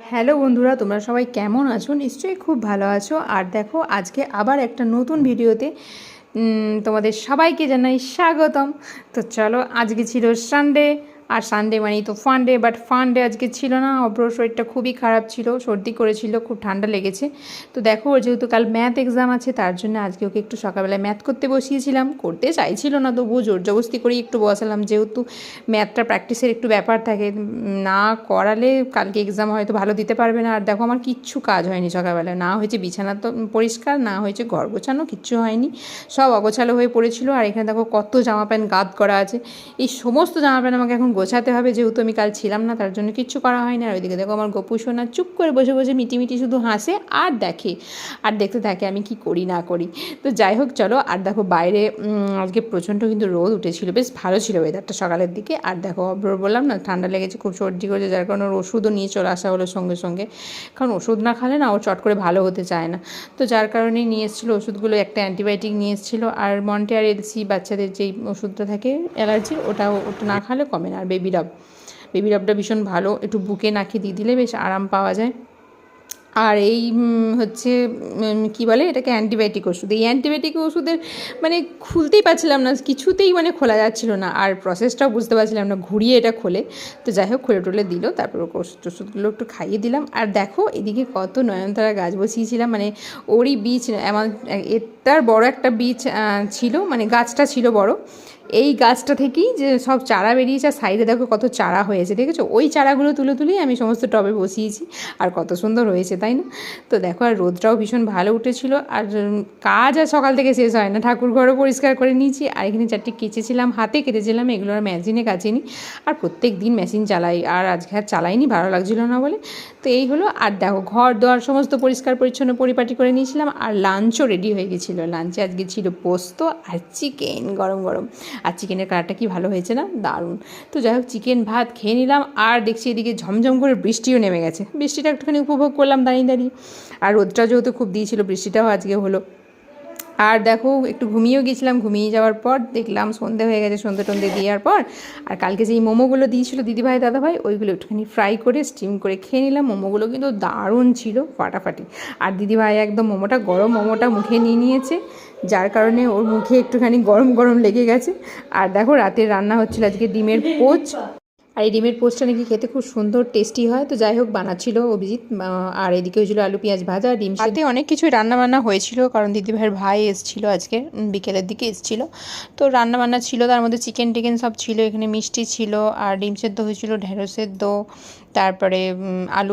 Hello বন্ধুরা, তোমরা সবাই কেমন আছো? নিশ্চয়ই খুব ভালো আছো। আর দেখো, আজকে আবার একটা নতুন ভিডিওতে তোমাদের সবাইকে জানাই স্বাগতম। তো চলো, আজকে ছিল সানডে, আর সানডে মানেই তো fun day, but fun day আজকে ছিল না। অব্রোর শরীরটা খুবই খারাপ ছিল, সর্দি করেছিল, খুব ঠান্ডা লেগেছে। তো দেখো, ওর যেহেতু কাল ম্যাথ এক্সাম আছে, তার জন্য আজকে ওকে একটু সকালবেলায় ম্যাথ করতে বসিয়েছিলাম। করতে চাইছিল না, তবুও জোর জবস্তি করেই একটু বসালাম, যেহেতু ম্যাথটা প্র্যাকটিসের একটু ব্যাপার থাকে। না করালে কালকে এক্সাম হয়তো ভালো দিতে পারবে না। আর দেখো, আমার কিচ্ছু কাজ হয়নি সকালবেলায়। না হয়েছে বিছানা তো পরিষ্কার, না হয়েছে ঘর গোছানো, কিচ্ছু হয়নি, সব অগোছালো হয়ে পড়েছিল। আর এখানে দেখো কত জামা প্যান্ট গাঁদ করা আছে। এই সমস্ত জামা প্যান্ট আমাকে এখন গোছাতে হবে, যেহেতু আমি কাল ছিলাম না, তার জন্য কিচ্ছু করা হয়নি। আর ওইদিকে দেখো, আমার গপু সোনা চুপ করে বসে বসে মিটিমিটি শুধু হাসে আর দেখে, আর দেখতে থাকে আমি কি করি না করি। তো যাই হোক, চলো। আর দেখো, বাইরে আজকে প্রচণ্ড কিন্তু রোদ উঠেছিল, বেশ ভালো ছিল ওয়েদারটা সকালের দিকে। আর দেখো, অব্রর বললাম না ঠান্ডা লেগেছে, খুব সর্দি করেছে, যার কারণে ওর ওষুধও নিয়ে চলে আসা হলো সঙ্গে সঙ্গে। কারণ ওষুধ না খেলে না ও চট করে ভালো হতে চায় না। তো যার কারণেই নিয়ে এসেছিলো ওষুধগুলো, একটা অ্যান্টিবায়োটিক নিয়ে এসেছিলো, আর মন্টে আর এলসি বাচ্চাদের যেই ওষুধটা থাকে অ্যালার্জির, ওটা না খেলে কমে না। আর বেবি রাবটা ভীষণ ভালো, একটু বুকে নাকে দিয়ে দিলে বেশ আরাম পাওয়া যায়। আর এই হচ্ছে কী বলে এটাকে, অ্যান্টিবায়োটিক ওষুধ। এই অ্যান্টিবায়োটিক ওষুধের মানে খুলতেই পারছিলাম না, কিছুতেই মানে খোলা যাচ্ছিল না, আর প্রসেসটাও বুঝতে পারছিলাম না, ঘুরিয়ে এটা খোলে। তো যাই হোক, খুলে টুলে দিল, তারপর ওষুধগুলো একটু খাইয়ে দিলাম। আর দেখো, এদিকে কত নয়নতারা গাছ বসিয়েছিলাম, মানে ওরই বীজ, আমার এটার বড় একটা বীজ ছিল, মানে গাছটা ছিল বড়। এই গাছটা থেকেই যে সব চারা বেরিয়েছে, আর সাইডে দেখো কত চারা হয়েছে, দেখেছো? ওই চারাগুলো তুলে তুলেই আমি সমস্ত টবে বসিয়েছি, আর কত সুন্দর হয়েছে, তাই না? তো দেখো, আর রোদটাও ভীষণ ভালো উঠেছিল। আর কাজ আর সকাল থেকে শেষ হয় না, ঠাকুর ঘরও পরিষ্কার করে নিয়েছি, আর এখানে চারটি কেচেছিলাম, হাতে কেটেছিলাম, এগুলো আর মেশিনে কাচিনি। আর প্রত্যেক দিন মেশিন চালাই, আর আজকে আর চালাইনি, ভালো লাগছিল না বলে। তো এই হলো। আর দেখো, ঘর দোয়ার সমস্ত পরিষ্কার পরিচ্ছন্ন পরিপাটি করে নিয়েছিলাম, আর লাঞ্চও রেডি হয়ে গেছিলো। লাঞ্চে আজকে ছিল পোস্ত আর চিকেন, গরম গরম। আর চিকেনের কালারটা কি ভালো হয়েছে না, দারুণ। তো যাই হোক, চিকেন ভাত খেয়ে নিলাম। আর দেখছি এদিকে ঝমঝম করে বৃষ্টিও নেমে গেছে, বৃষ্টিটা একটুখানি উপভোগ করলাম দাঁড়িয়ে দাঁড়িয়ে। আর রোদটা যেহেতু খুব দিয়েছিল, বৃষ্টিটাও আজকে হলো। আর দেখো, একটু ঘুমিয়েও গেছিলাম, ঘুমিয়ে যাওয়ার পর দেখলাম সন্ধে হয়ে গেছে, সন্ধে টন্ধে দেওয়ার পর। আর কালকে যেই মোমোগুলো দিয়েছিল দিদিভাই দাদাভাই, ওইগুলো একটুখানি ফ্রাই করে স্টিম করে খেয়ে নিলাম। মোমোগুলো কিন্তু দারুণ ছিল, ফাটাফাটি। আর দিদিভাই একদম মোমোটা, গরম মোমোটা মুখে নিয়ে নিয়েছে, যার কারণে ওর মুখে একটুখানি গরম গরম লেগে গেছে। আর দেখো, রাতের রান্না হচ্ছিল আজকে ডিমের পোচ। আর এই ডিমের পোস্টটা নাকি খেতে খুব সুন্দর টেস্টি হয়। তো যাই হোক, বানাচ্ছিল অভিজিৎ। আর এদিকে হয়েছিল আলু পেঁয়াজ ভাজা, ডিম সাথে অনেক কিছু রান্নাবান্না হয়েছিল, কারণ দিদিভাইয়ের ভাই এসেছিলো আজকে, বিকেলের দিকে এসেছিলো। তো রান্নাবান্না ছিল, তার মধ্যে চিকেন টিকেন সব ছিল, এখানে মিষ্টি ছিল, আর ডিম সেদ্ধ হয়েছিল, ঢেঁড়স সেদ্ধ, তারপরে আলু